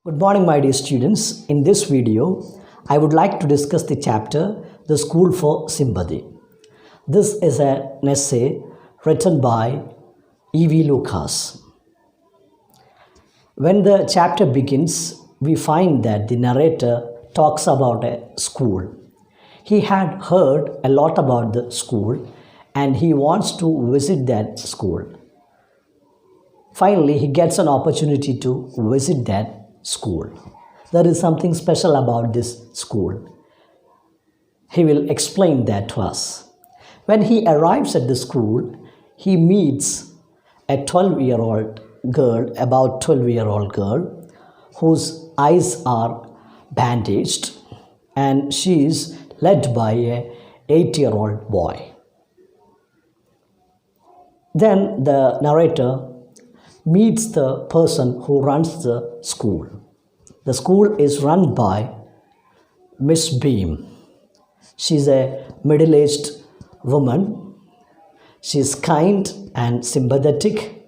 Good morning, my dear students. In this video, I would like to discuss the chapter The School for Sympathy. This is an essay written by E.V. Lucas. When the chapter begins, we find that the narrator talks about a school. He had heard a lot about the school and he wants to visit that school. Finally, he gets an opportunity to visit that school. There is something special about this school. He will explain that to us. When he arrives at the school, he meets a 12-year-old girl, about 12-year-old girl, whose eyes are bandaged, and she is led by a 8-year-old boy. Then the narrator meets the person who runs the school. The school is run by Miss Beam. She's a middle-aged woman. She's kind and sympathetic,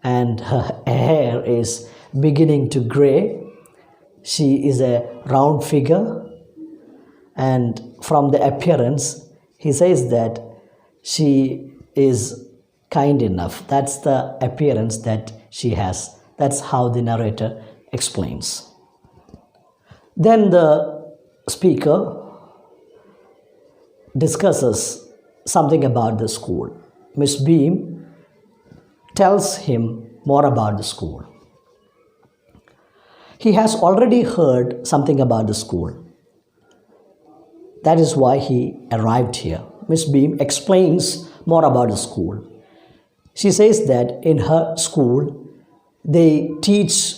and her hair is beginning to gray. She is a round figure, and from the appearance, he says that she is kind enough. That's the appearance that she has. That's how the narrator explains. Then the speaker discusses something about the school. Miss Beam tells him more about the school. He has already heard something about the school. That is why he arrived here. Miss Beam explains more about the school. She says that in her school, they teach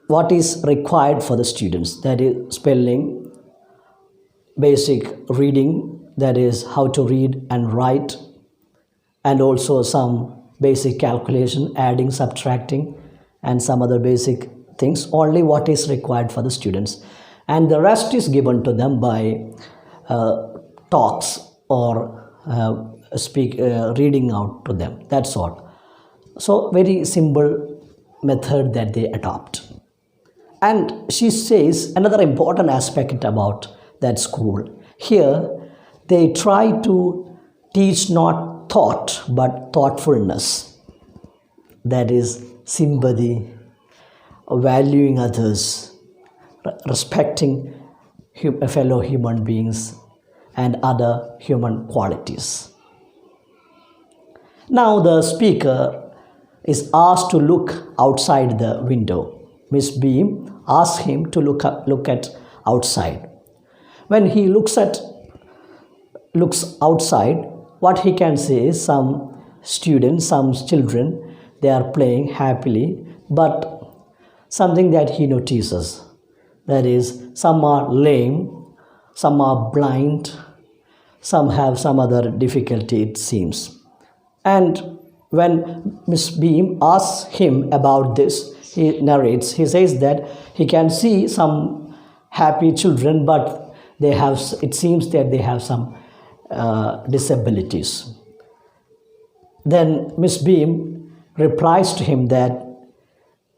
what is required for the students. That is spelling, basic reading, that is how to read and write, and also some basic calculation, adding, subtracting, and some other basic things, only what is required for the students. And the rest is given to them by talks or reading out to them. That's all. So very simple method that they adopt. And she says another important aspect about that school. Here they try to teach not thought but thoughtfulness. That is sympathy, valuing others, respecting fellow human beings and other human qualities. Now the speaker is asked to look outside the window. Miss Beam asks him to look at outside. When he looks outside, what he can see is some students, some children, they are playing happily, but something that he notices, that is, some are lame, some are blind, some have some other difficulty, it seems. And when Miss Beam asks him about this, he narrates, he says that he can see some happy children, but they have, it seems that they have some disabilities. Then Miss Beam replies to him that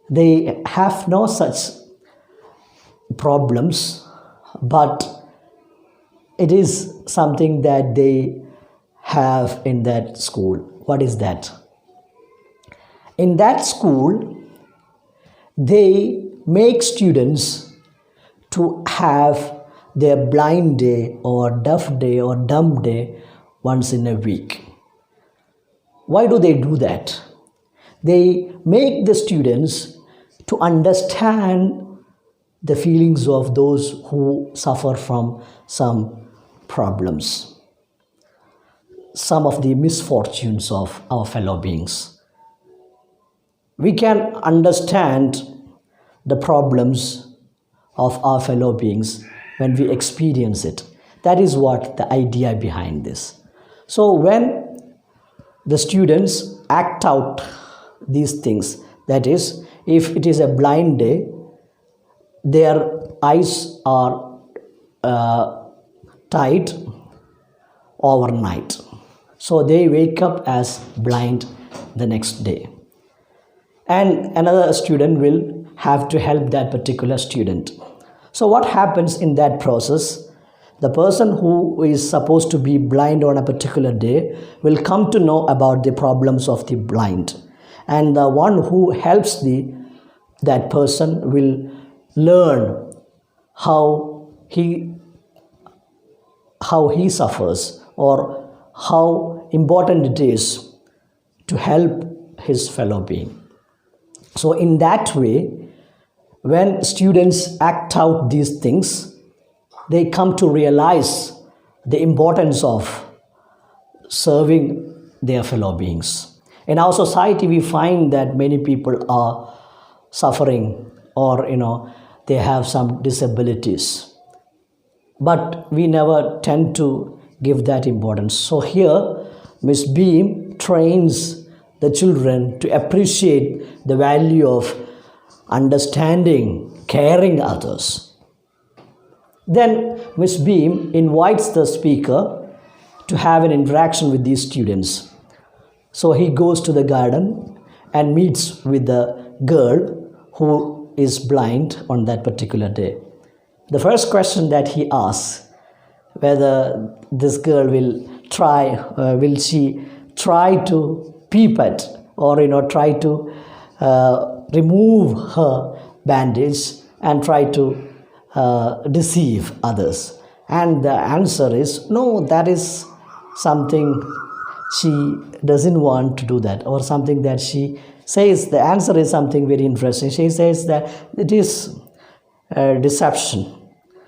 they have no such problems, but it is something that they have in that school. What is that? In that school, they make students to have their blind day or deaf day or dumb day once in a week. Why do they do that? They make the students to understand the feelings of those who suffer from some problems, some of the misfortunes of our fellow beings. We can understand the problems of our fellow beings when we experience it. That is what the idea behind this. So when the students act out these things, that is, if it is a blind day, their eyes are tied overnight. So they wake up as blind the next day. and another student will have to help that particular student. So what happens in that process? The person who is supposed to be blind on a particular day will come to know about the problems of the blind, and the one who helps that person will learn how he suffers, or how important it is to help his fellow being. So in that way, when students act out these things, they come to realize the importance of serving their fellow beings. In our society, we find that many people are suffering, or they have some disabilities, but we never tend to give that importance. So here Miss Beam trains the children to appreciate the value of understanding, caring others. Then Miss Beam invites the speaker to have an interaction with these students. So he goes to the garden and meets with the girl who is blind on that particular day. The first question that he asks, whether this girl will she try to peep at, or try to remove her bandage and try to deceive others. And the answer is no, that is something she doesn't want to do that, or something that she says. The answer is something very interesting. She says that it is deception.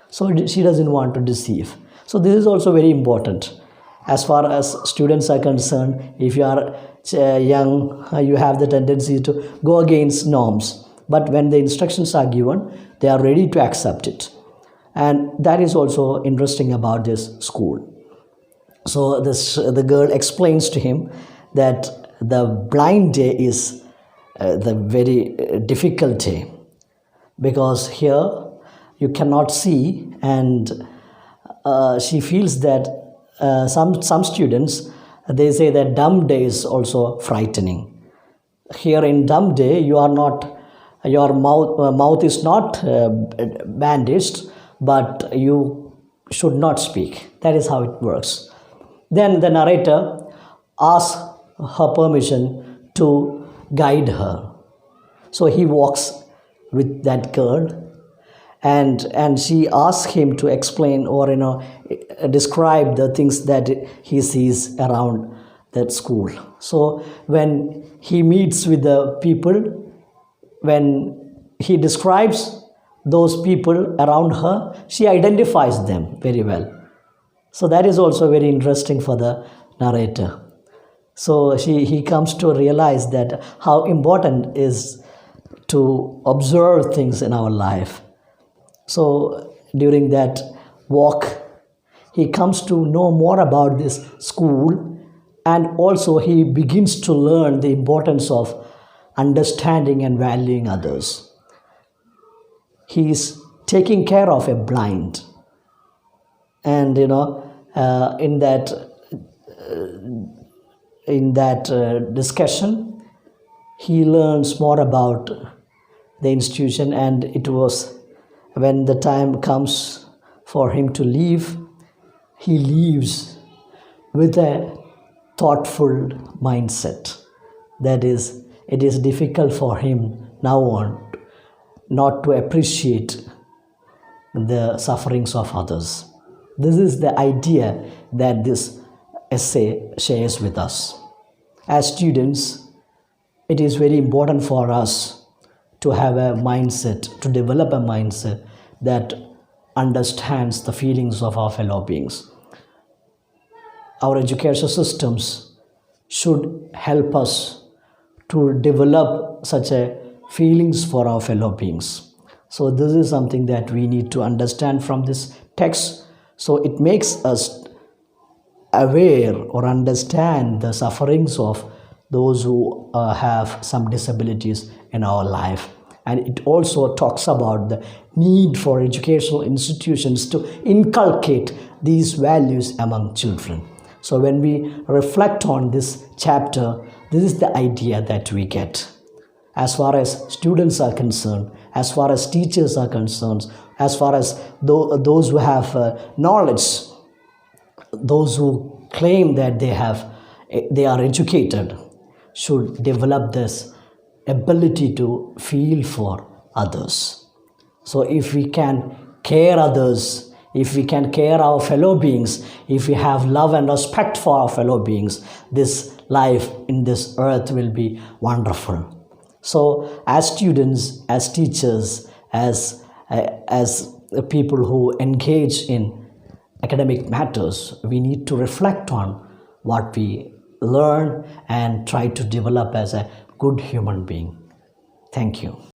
So she doesn't want to deceive. So this is also very important. As far as students are concerned, if you are young, you have the tendency to go against norms. But when the instructions are given, they are ready to accept it. And that is also interesting about this school. So the girl explains to him that the blind day is the very difficult day, because here you cannot see, and she feels that some students, they say that dumb day is also frightening. Here in dumb day, your mouth is not bandaged, but you should not speak. That is how it works. Then the narrator asks her permission to guide her. So he walks with that girl, and she asks him to explain, or describe the things that he sees around that school. So when he meets with the people, when he describes those people around her, she identifies them very well. So that is also very interesting for the narrator. So he comes to realize that how important is to observe things in our life. So during that walk, he comes to know more about this school, and also he begins to learn the importance of understanding and valuing others. He is taking care of a blind, and in that discussion, he learns more about the institution, and it was when the time comes for him to leave, he leaves with a thoughtful mindset. That is, it is difficult for him now on not to appreciate the sufferings of others. This is the idea that this essay shares with us. As students, it is very important for us to have a mindset, to develop a mindset that understands the feelings of our fellow beings. Our education systems should help us to develop such a feelings for our fellow beings. So this is something that we need to understand from this text. So it makes us aware or understand the sufferings of those who have some disabilities in our life. And it also talks about the need for educational institutions to inculcate these values among children. So when we reflect on this chapter, this is the idea that we get. as far as students are concerned, as far as teachers are concerned, as far as those who have knowledge, those who claim that they are educated, should develop this ability to feel for others. So if we can care others, if we can care our fellow beings, if we have love and respect for our fellow beings, this life in this earth will be wonderful. So as students, as teachers, as people who engage in academic matters, we need to reflect on what we learn and try to develop as a good human being. Thank you.